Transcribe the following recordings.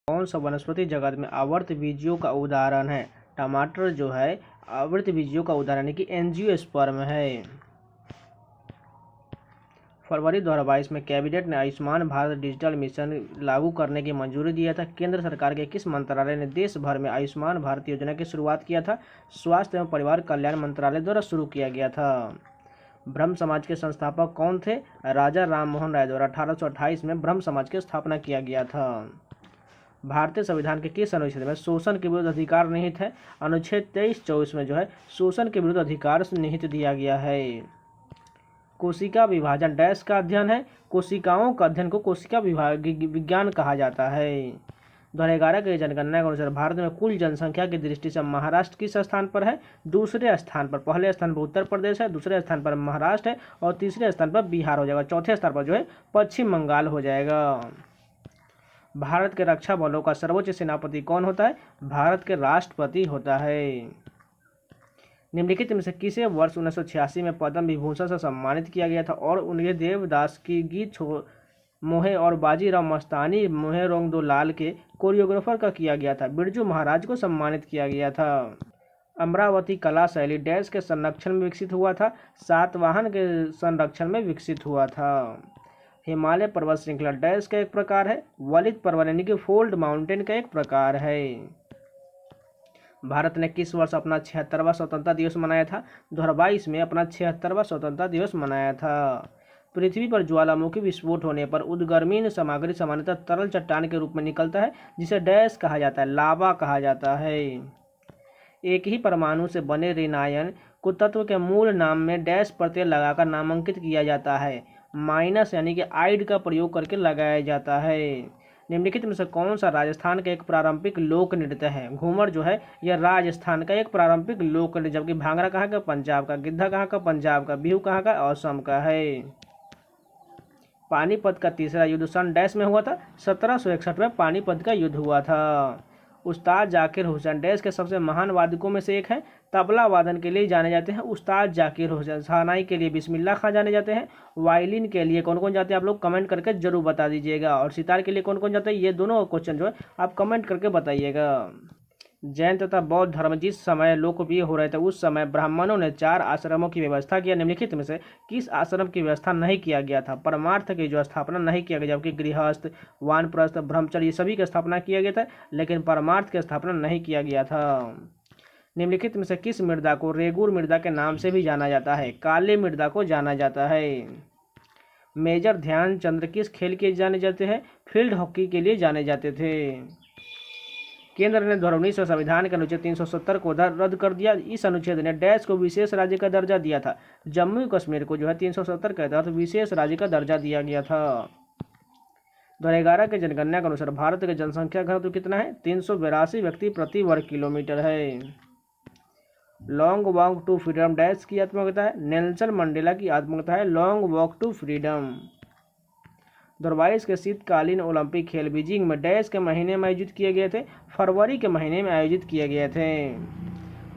कौन सा वनस्पति जगत में आवृतबीजियों का उदाहरण है? टमाटर जो है आवृतबीजियों का उदाहरण है कि एंजियोस्पर्म है। फरवरी 2022 में कैबिनेट ने आयुष्मान भारत डिजिटल मिशन लागू करने की मंजूरी दिया था। केंद्र सरकार के किस मंत्रालय ने देश भर में आयुष्मान भारत योजना की शुरुआत किया था? स्वास्थ्य एवं परिवार कल्याण मंत्रालय द्वारा शुरू किया गया था। ब्रह्म समाज के संस्थापक कौन थे? राजा राम मोहन राय द्वारा 1828 में ब्रह्म समाज की स्थापना किया गया था। भारतीय संविधान के किस अनुच्छेद में शोषण के विरुद्ध अधिकार निहित है? अनुच्छेद 23-24 में जो है शोषण के विरुद्ध अधिकार निहित दिया गया है। कोशिका विभाजन डैश का अध्ययन है? कोशिकाओं का अध्ययन को कोशिका विज्ञान कहा जाता है। 2011 की जनगणना के अनुसार भारत में कुल जनसंख्या की दृष्टि से महाराष्ट्र किस स्थान पर है? दूसरे स्थान पर। पहले स्थान पर उत्तर प्रदेश है, दूसरे स्थान पर महाराष्ट्र है और तीसरे स्थान पर बिहार हो जाएगा। चौथे स्थान पर जो है पश्चिम बंगाल हो जाएगा। भारत के रक्षा बलों का सर्वोच्च सेनापति कौन होता है? भारत के राष्ट्रपति होता है। निम्नलिखित में से किसे वर्ष 1986 में पद्म विभूषण से सम्मानित किया गया था और उन्हें देवदास की गीत मोहे और बाजीराव मस्तानी मोहे रोंग दो लाल के कोरियोग्राफर का किया गया था? बिरजू महाराज को सम्मानित किया गया था। अमरावती कला शैली डैश के संरक्षण में विकसित हुआ था? सातवाहन के संरक्षण में विकसित हुआ था। हिमालय पर्वत श्रृंखला डैश का एक प्रकार है? वलित पर्वत यानी कि फोल्ड माउंटेन का एक प्रकार है। भारत ने किस वर्ष अपना 76वां स्वतंत्रता दिवस मनाया था? 2022 में अपना 76वां स्वतंत्रता दिवस मनाया था। पृथ्वी पर ज्वालामुखी विस्फोट होने पर उद्गर्मीन सामग्री सामान्यतः तरल चट्टान के रूप में निकलता है जिसे डैश कहा जाता है? लावा कहा जाता है। एक ही परमाणु से बने ऋणायन को तत्व के मूल नाम में डैश प्रत्यय लगाकर नामांकित किया जाता है? माइनस यानी कि आइड का प्रयोग करके लगाया जाता है। निम्नलिखित में से कौन सा राजस्थान का एक पारंपरिक लोक नृत्य है? घूमर जो है यह राजस्थान का एक पारंपरिक लोक नृत्य, जबकि भांगड़ा कहाँ का? पंजाब का। गिद्धा कहाँ का? पंजाब का। बिहू कहाँ का? असम का है। पानीपत का तीसरा युद्ध सन डैश में हुआ था? 1761 में पानीपत का युद्ध हुआ था। उस्ताद जाकिर हुसैन डैश के सबसे महान वादकों में से एक है? तबला वादन के लिए जाने जाते हैं उस्ताद जाकिर हुसैन। शहनाई के लिए बिस्मिल्लाह खां जाने जाते हैं। वायलिन के लिए कौन कौन जाते हैं आप लोग कमेंट करके जरूर बता दीजिएगा। और सितार के लिए कौन कौन जाते हैं ये दोनों क्वेश्चन जो है आप कमेंट करके बताइएगा। जैन तथा बौद्ध धर्म जिस समय लोकप्रिय हो रहे थे उस समय ब्राह्मणों ने 4 आश्रमों की व्यवस्था किया। निम्नलिखित में से किस आश्रम की व्यवस्था नहीं किया गया था? परमार्थ की जो स्थापना नहीं किया गया, जबकि गृहस्थ, वानप्रस्थ, ब्रह्मचर्य सभी की स्थापना किया गया था, लेकिन परमार्थ की स्थापना नहीं किया गया था। निम्नलिखित में से किस मृदा को रेगुर मृदा के नाम से भी जाना जाता है? काले मृदा को जाना जाता है। मेजर ध्यानचंद किस खेल के जाने जाते हैं? फील्ड हॉकी के लिए जाने जाते थे। केंद्र ने 2019 संविधान के अनुच्छेद 370 को रद्द कर दिया। इस अनुच्छेद ने डैश को विशेष राज्य का दर्जा दिया था? जम्मू कश्मीर को जो है 370 के तहत विशेष राज्य का दर्जा दिया गया था। 2011 के जनगणना के अनुसार भारत की जनसंख्या घनत्व कितना है? 382 व्यक्ति प्रति वर्ग किलोमीटर है। Long walk to freedom dash की आत्मकथा है? नेल्सन मंडेला की आत्मकथा है लॉन्ग वॉक टू फ्रीडम। 2022 के शीतकालीन ओलंपिक खेल बीजिंग में डैश के महीने में आयोजित किए गए थे? फरवरी के महीने में आयोजित किए गए थे।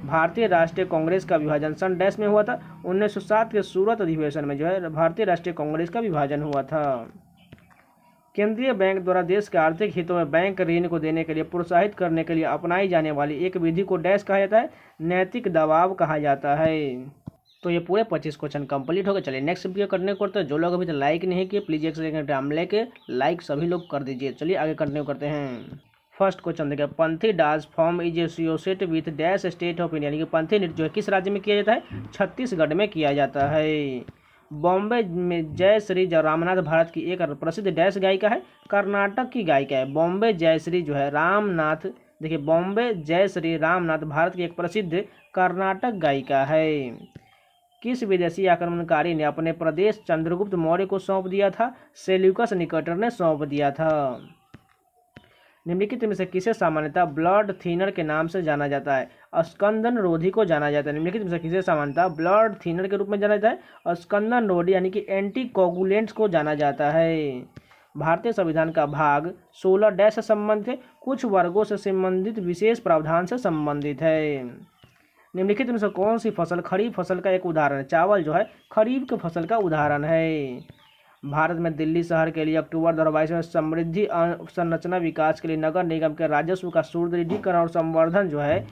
भारतीय राष्ट्रीय कांग्रेस का विभाजन सन डैश में हुआ था? 1907 के सूरत अधिवेशन में जो है भारतीय राष्ट्रीय कांग्रेस का विभाजन हुआ था। केंद्रीय बैंक द्वारा देश के आर्थिक हितों में बैंक ऋण को देने के लिए प्रोत्साहित करने के लिए अपनाई जाने वाली एक विधि को डैश कहा जाता है? नैतिक दबाव कहा जाता है। तो ये पूरे 25 क्वेश्चन कंप्लीट हो गए। चलिए नेक्स्ट वीडियो करने को करते हैं। जो लोग अभी तक लाइक नहीं किए प्लीज एक सेकंड टाइम लेके लाइक सभी लोग कर दीजिए। चलिए आगे कंटिन्यू करते हैं। फर्स्ट क्वेश्चन देखिए, Panthi dance form is associated with dash state of India, यानी कि पंथी नृत्य जो है किस राज्य में किया जाता है? छत्तीसगढ़ में किया जाता है। बॉम्बे में जयश्री रामनाथ भारत की एक प्रसिद्ध डैश गायिका है? कर्नाटक की गायिका है। बॉम्बे जयश्री जो है रामनाथ, देखिए बॉम्बे जयश्री रामनाथ भारत की एक प्रसिद्ध कर्नाटक गायिका है। किस विदेशी आक्रमणकारी ने अपने प्रदेश चंद्रगुप्त मौर्य को सौंप दिया था? सेल्यूकस निकेटर ने सौंप दिया था। निम्नलिखित में से किसे सामान्यतः ब्लड थिनर के नाम से जाना जाता है? स्कंदन रोधी को जाना जाता है। निम्नलिखित में से किसे सामान्यतः ब्लड थिनर के रूप में जाना जाता है? स्कंदन रोधी यानी कि एंटीकोगुलेंट्स को जाना जाता है। भारतीय संविधान का भाग 16 डैश से संबंधित है? कुछ वर्गों से संबंधित विशेष प्रावधान से संबंधित है। निम्नलिखित में से कौन सी फसल खरीफ फसल का एक उदाहरण है? चावल जो है खरीफ की फसल का उदाहरण है। भारत में दिल्ली शहर के लिए अक्टूबर 2022 में समृद्धि संरचना विकास के लिए नगर निगम के राजस्व का सुदृढ़ीकरण और संवर्धन जो है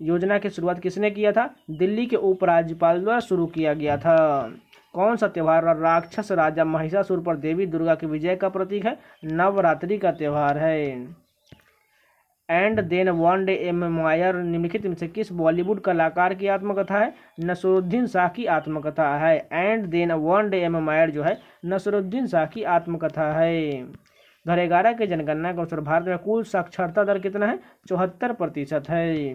योजना की शुरुआत किसने किया था? दिल्ली के उपराज्यपाल द्वारा शुरू किया गया था। कौन सा त्यौहार राक्षस राजा महिषासुर पर देवी दुर्गा की विजय का प्रतीक है? नवरात्रि का त्यौहार है। And then one day a memoir निम्नलिखित में से किस बॉलीवुड कलाकार की आत्मकथा है? नसरुद्दीन शाह की आत्मकथा है। And then one day a memoir जो है नसरुद्दीन शाह की आत्मकथा है। 2011 की जनगणना के अनुसार भारत में कुल साक्षरता दर कितना है? 74% है।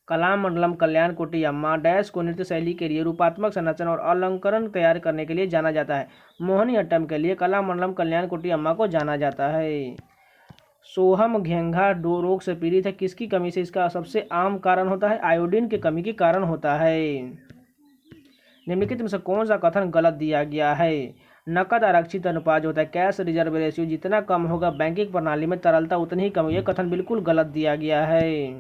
कलाम मंडलम कल्याण कोटी अम्मा डैश को नृत्य शैली के लिए रूपात्मक संरचना और अलंकरण तैयार करने के लिए जाना जाता है। मोहिनी अट्टम के लिए कलाम मंडलम कल्याण कोटी अम्मा को जाना जाता है। सोहम घेंघा रोग से पीड़ित है, किसकी कमी से इसका सबसे आम कारण होता है? आयोडीन की कमी के कारण होता है। निम्नलिखित में से कौन सा कथन गलत दिया गया है? नकद आरक्षित अनुपात जो होता है कैश रिजर्व रेशियो जितना कम होगा बैंकिंग प्रणाली में तरलता उतनी ही कम होगी। यह कथन बिल्कुल गलत दिया गया है।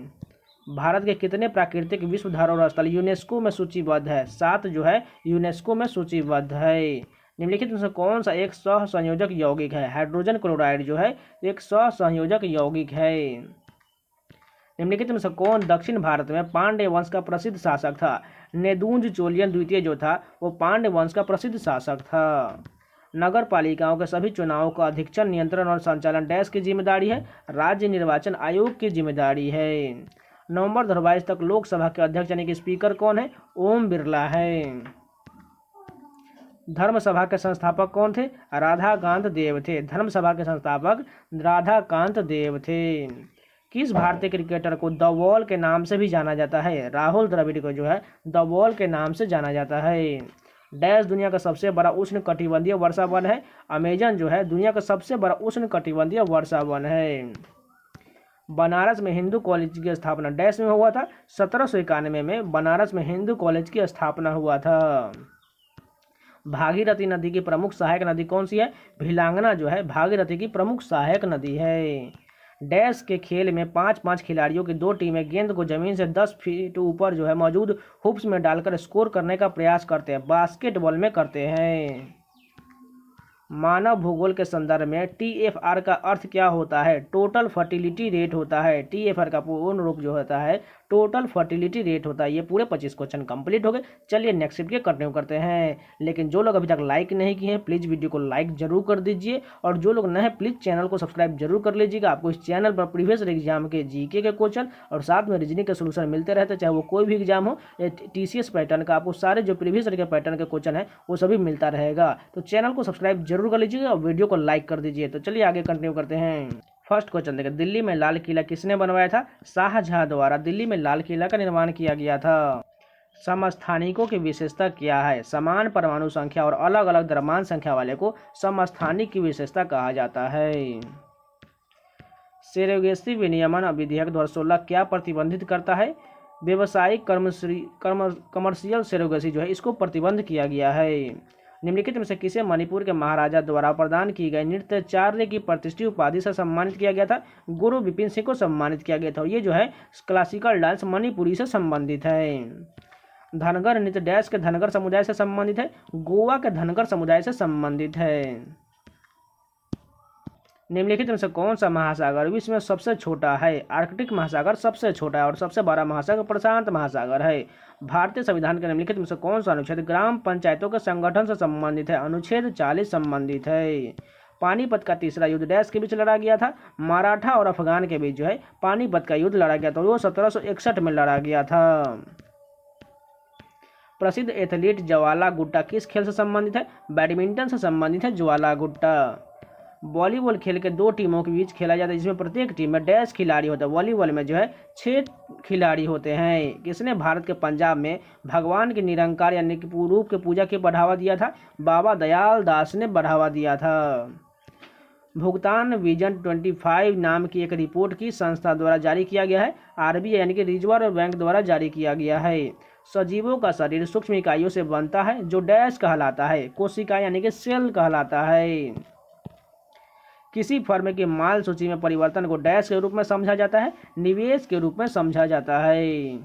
भारत के कितने प्राकृतिक विश्व धरोहर स्थल यूनेस्को में सूचीबद्ध है? 7 जो है यूनेस्को में सूचीबद्ध है। निम्नलिखित में से कौन सा एक सहसंयोजक यौगिक है? हाइड्रोजन क्लोराइड जो है एक सहसंयोजक यौगिक है। निम्नलिखित में से कौन दक्षिण भारत में पांड्य वंश का प्रसिद्ध शासक था? नेदुंज चोलियन द्वितीय जो था वो पांड्य वंश का प्रसिद्ध शासक था। नगर पालिकाओं के सभी चुनावों का अधीक्षण नियंत्रण और संचालन डैश की जिम्मेदारी है? राज्य निर्वाचन आयोग की जिम्मेदारी है। नवंबर 2022 तक लोकसभा के अध्यक्ष यानी कि स्पीकर कौन है? ओम बिरला है। धर्म सभा के संस्थापक कौन थे? राधाकांत देव थे। धर्म सभा के संस्थापक राधाकांत देव थे। किस भारतीय क्रिकेटर को द वॉल के नाम से भी जाना जाता है? राहुल द्रविड़ को जो है द वॉल के नाम से जाना जाता है। डैश दुनिया का सबसे बड़ा उष्ण कटिबंधीय वर्षा वन है? अमेजन जो है दुनिया का सबसे बड़ा उष्ण कटिबंधीय वर्षा वन है। बनारस में हिंदू कॉलेज की स्थापना डैश में हुआ था? 1791 में बनारस में हिंदू कॉलेज की स्थापना हुआ था। भागीरथी नदी की प्रमुख सहायक नदी कौन सी है? भिलांगना जो है भागीरथी की प्रमुख सहायक नदी है। डैश के खेल में 5-5 खिलाड़ियों की 2 टीमें गेंद को जमीन से 10 फीट ऊपर जो है मौजूद हुप्स में डालकर स्कोर करने का प्रयास करते हैं। बास्केटबॉल में करते हैं। मानव भूगोल के संदर्भ में TFR का अर्थ क्या होता है? टोटल फर्टिलिटी रेट होता है। TFR का पूर्ण रूप जो होता है टोटल फर्टिलिटी रेट होता है। ये पूरे 25 क्वेश्चन कंप्लीट हो गए। चलिए नेक्स्ट शिफ्ट के कंटिन्यू करते हैं। लेकिन जो लोग अभी तक लाइक नहीं किए हैं प्लीज़ वीडियो को लाइक जरूर कर दीजिए और जो लोग नए हैं प्लीज़ चैनल को सब्सक्राइब जरूर कर लीजिएगा। आपको इस चैनल पर प्रीवियस एग्जाम के GK के क्वेश्चन और साथ में रीजनिंग के सोल्यूशन मिलते रहते हैं, चाहे वो कोई भी एग्जाम हो। TCS पैटर्न का आपको सारे जो प्रीवियस के पैटर्न के क्वेश्चन है वो सभी मिलता रहेगा। तो चैनल को सब्सक्राइब जरूर कर लीजिएगा और वीडियो को लाइक कर दीजिए। तो चलिए आगे कंटिन्यू करते हैं। फर्स्ट क्वेश्चन देखिए, दिल्ली में लाल किला किसने बनवाया था? शाहजहां द्वारा दिल्ली में लाल किला का निर्माण किया गया था। समस्थानिकों की विशेषता क्या है? समान परमाणु संख्या और अलग अलग द्रव्यमान संख्या वाले को समस्थानिक की विशेषता कहा जाता है। सेरोगेसी विनियमन विधेयक 2016 क्या प्रतिबंधित करता है? व्यवसायिक कमर्शियल सेरोगेसी जो है इसको प्रतिबंध किया गया है। निम्नलिखित में से किसे मणिपुर के महाराजा द्वारा प्रदान की गई नृत्याचार्य की प्रतिष्ठित उपाधि से सम्मानित किया गया था? गुरु विपिन सिंह को सम्मानित किया गया था। ये जो है क्लासिकल डांस मणिपुरी से संबंधित है। धनगर नृत्य डैश के धनगर समुदाय से संबंधित है? गोवा के धनगर समुदाय से संबंधित है। निम्नलिखित में से कौन सा महासागर विश्व में सबसे छोटा है? आर्कटिक महासागर सबसे छोटा है और सबसे बड़ा महासागर प्रशांत महासागर है। भारतीय संविधान के निम्नलिखित में से कौन सा अनुच्छेद ग्राम पंचायतों के संगठन से संबंधित है? अनुच्छेद 40 संबंधित है। पानीपत का तीसरा युद्ध डैश के बीच लड़ा गया था? मराठा और अफगान के बीच जो है पानीपत का युद्ध लड़ा गया था, वो 1761 में लड़ा गया था। प्रसिद्ध एथलीट ज्वाला गुट्टा किस खेल से संबंधित है? बैडमिंटन से संबंधित है ज्वाला गुट्टा। वॉलीबॉल खेल के 2 टीमों के बीच खेला जाता है जिसमें प्रत्येक टीम में डैश खिलाड़ी होता है। वॉलीबॉल में जो है 6 खिलाड़ी होते हैं। किसने भारत के पंजाब में भगवान के निरंकार यानी कि रूप के पूजा के बढ़ावा दिया था? बाबा दयाल दास ने बढ़ावा दिया था। भुगतान विजन 25 नाम की एक रिपोर्ट की संस्था द्वारा जारी किया गया है? RBI यानी कि रिजर्व बैंक द्वारा जारी किया गया है। सजीवों का शरीर सूक्ष्म इकाइयों से बनता है जो डैश कहलाता है? कोशिका यानी कि सेल कहलाता है। किसी फर्म की माल सूची में परिवर्तन को डैश के रूप में समझा जाता है? निवेश के रूप में समझा जाता है।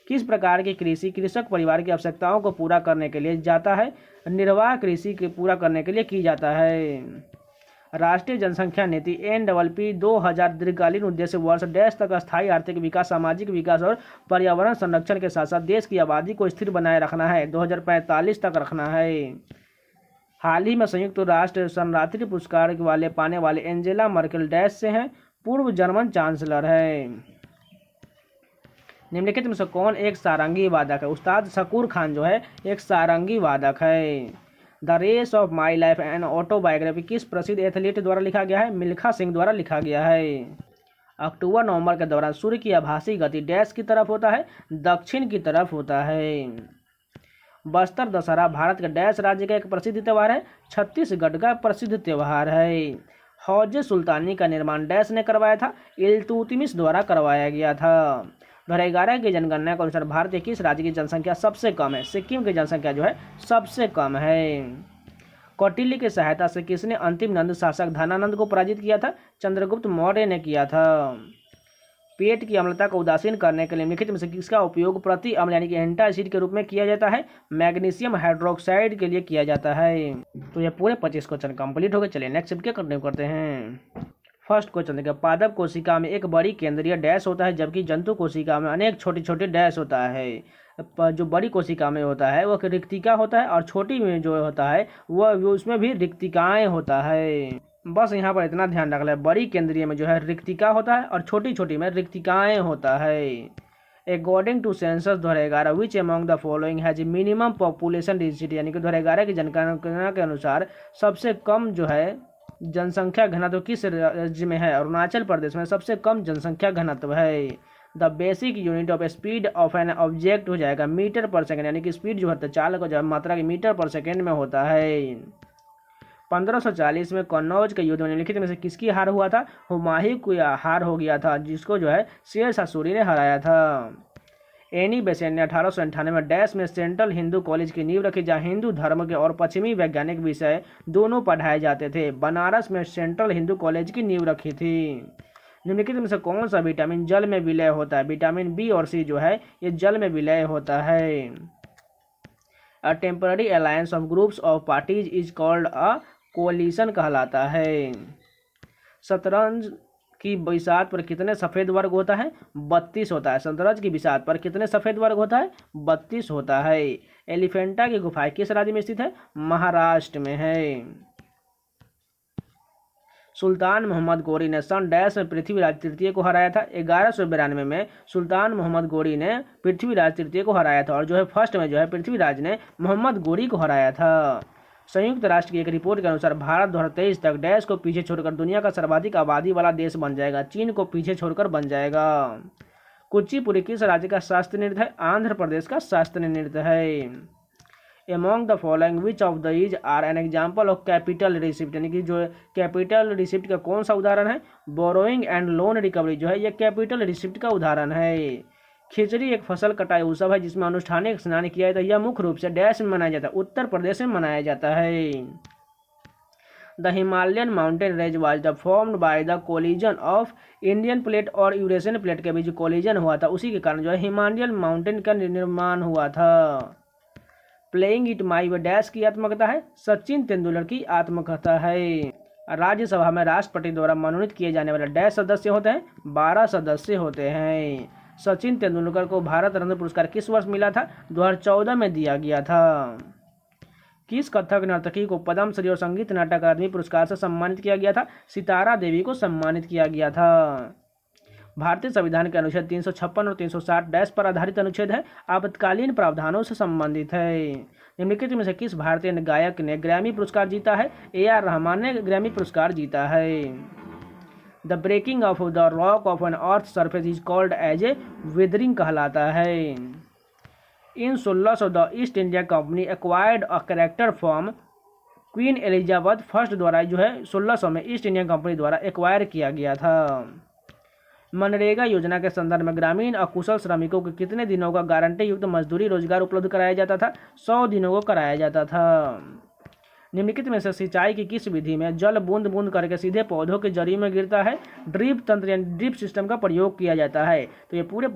किस प्रकार की कृषि कृषक परिवार की आवश्यकताओं को पूरा करने के लिए जाता है? निर्वाह कृषि के पूरा करने के लिए की जाता है। राष्ट्रीय जनसंख्या नीति NPP 2000 दीर्घकालीन उद्देश्य वर्ष डैश तक स्थायी आर्थिक विकास, सामाजिक विकास और पर्यावरण संरक्षण के साथ साथ देश की आबादी को स्थिर बनाए रखना है, 2045 तक रखना है। हाल ही में संयुक्त राष्ट्र शरणार्थी पुरस्कार वाले पाने वाले एंजेला मर्केल डैश से हैं, पूर्व जर्मन चांसलर है। निम्नलिखित में से कौन एक सारंगी वादक है? उस्ताद शकूर खान जो है एक सारंगी वादक है। The race of my life and autobiography किस प्रसिद्ध एथलीट द्वारा लिखा गया है? मिल्खा सिंह द्वारा लिखा गया है। अक्टूबर नवंबर के दौरान सूर्य की आभासी गति डैश की तरफ होता है? दक्षिण की तरफ होता है। बस्तर दशहरा भारत के डैश राज्य का एक प्रसिद्ध त्यौहार है? छत्तीसगढ़ का प्रसिद्ध त्यौहार है। हौज सुल्तानी का निर्माण डैश ने करवाया था? इल्तुतमिश द्वारा करवाया गया था। 2011 की जनगणना के अनुसार भारत के किस राज्य की जनसंख्या सबसे कम है? सिक्किम की जनसंख्या जो है सबसे कम है। कौटिल्य की सहायता से किसने अंतिम नंद शासक धनानंद को पराजित किया था? चंद्रगुप्त मौर्य ने किया था। पेट की अम्लता को उदासीन करने के लिए निम्नलिखित में से किसका उपयोग प्रति अम्ल यानी कि एंटासिड के रूप में किया जाता है? मैग्नीशियम हाइड्रोक्साइड के लिए किया जाता है। तो ये पूरे 25 क्वेश्चन कंप्लीट हो गए। चलिए नेक्स्ट चैप्टर कंटिन्यू करते हैं। फर्स्ट क्वेश्चन देखिए, पादप कोशिका में एक बड़ी केंद्रीय डैश होता है जबकि जंतु कोशिका में अनेक छोटे छोटे डैश होता है। जो बड़ी कोशिका में होता है वह रिक्तिका होता है और छोटी में जो होता है वह उसमें भी रिक्तिकाएँ होता है। बस यहाँ पर इतना ध्यान रख लें, बड़ी केंद्रीय में जो है रिक्तिका होता है और छोटी छोटी में रिक्तिकाएँ होता है। According to census 2011 which among the following has minimum population density यानी कि 2011 की जनगणना के अनुसार सबसे कम जो है जनसंख्या घनत्व किस राज्य में है? अरुणाचल प्रदेश में सबसे कम जनसंख्या घनत्व है। The basic unit of speed of an object हो जाएगा मीटर पर सेकेंड यानी कि स्पीड जो है चालक जो है मात्रा की मीटर पर सेकेंड में होता है। 1540 में कन्नौज के युद्ध में निम्नलिखित में से किसकी हार हुआ था? हुमायूं को हार हो गया था जिसको जो है शेर शाह सूरी ने हराया था। एनी बेसेंट ने 1898 में डैश में सेंट्रल हिंदू कॉलेज की नींव रखी जहाँ हिंदू धर्म के और पश्चिमी वैज्ञानिक विषय दोनों पढ़ाए जाते थे। बनारस में सेंट्रल हिंदू कॉलेज की नींव रखी थी। निम्नलिखित में से कौन सा विटामिन जल में विलय होता है? विटामिन बी और सी जो है ये जल में विलय होता है। A temporary alliance of groups of parties is called a collision कहलाता है। शतरंज की बिसात पर कितने सफ़ेद वर्ग होता है? 32 होता है। शतरंज की बिसात पर कितने सफ़ेद वर्ग होता है? 32 होता है। एलिफेंटा की गुफाएं किस राज्य में स्थित है? महाराष्ट्र में है। सुल्तान मोहम्मद गोरी ने सन डैश में पृथ्वीराज तृतीय को हराया था? 1192 में सुल्तान मोहम्मद गोरी ने पृथ्वीराज तृतीय को हराया था और जो है फर्स्ट में जो है पृथ्वीराज ने मोहम्मद गोरी को हराया था। संयुक्त राष्ट्र की एक रिपोर्ट के अनुसार भारत 2023 तक डैश को पीछे छोड़कर दुनिया का सर्वाधिक आबादी वाला देश बन जाएगा। चीन को पीछे छोड़कर बन जाएगा। कुचिपुड़ी किस राज्य का शास्त्रीय नृत्य है? आंध्र प्रदेश का शास्त्रीय नृत्य है। Among the following which of the is are an example of capital receipt यानी कि जो कैपिटल रिसिप्ट का कौन सा उदाहरण है? बोरोइंग एंड लोन रिकवरी जो है यह कैपिटल रिसिप्ट का उदाहरण है। खिचड़ी एक फसल कटाई उत्सव है जिसमें अनुष्ठानिक स्नान किया जाता है। यह मुख्य रूप से डैश में मनाया जाता है? उत्तर प्रदेश में मनाया जाता है। The Himalayan mountain range was the formed by the collision of Indian plate और यूरेशियन प्लेट के बीच कोलिजन हुआ था, उसी के कारण जो है हिमालयन माउंटेन का निर्माण हुआ था। Playing it my way dash की आत्मकथा है? सचिन तेंदुलकर की आत्मकथा है। राज्यसभा में राष्ट्रपति द्वारा मनोनीत किए जाने वाले डैश सदस्य होते हैं? 12 सदस्य होते हैं। सचिन तेंदुलकर को भारत रत्न पुरस्कार किस वर्ष मिला था? 2014 में दिया गया था। किस कथक नर्तकी को पद्मश्री और संगीत नाटक अकादमी पुरस्कार से सम्मानित किया गया था? सितारा देवी को सम्मानित किया गया था। भारतीय संविधान के अनुच्छेद 356 और 360 डैश पर आधारित अनुच्छेद है? आपातकालीन प्रावधानों से संबंधित है। निम्नलिखित में से किस भारतीय गायक ने ग्रैमी पुरस्कार जीता है? AR रहमान ने ग्रैमी पुरस्कार जीता है। The breaking of the rock of an earth surface is called as a weathering कहलाता है। In 1600 the East India Company acquired a charter from Queen Elizabeth First द्वारा जो है 1600 में ईस्ट इंडिया कंपनी द्वारा एक्वायर किया गया था। मनरेगा योजना के संदर्भ में ग्रामीण अकुशल श्रमिकों को कितने दिनों का गारंटी युक्त मजदूरी रोजगार उपलब्ध कराया जाता था? 100 दिनों को कराया जाता था। निम्नलिखित में से सिंचाई की किस विधि में जल बूंद बूंद करके सीधे पौधों की जड़ी में गिरता है? ड्रिप तंत्र यानी ड्रिप सिस्टम का प्रयोग किया जाता है। तो ये पूरे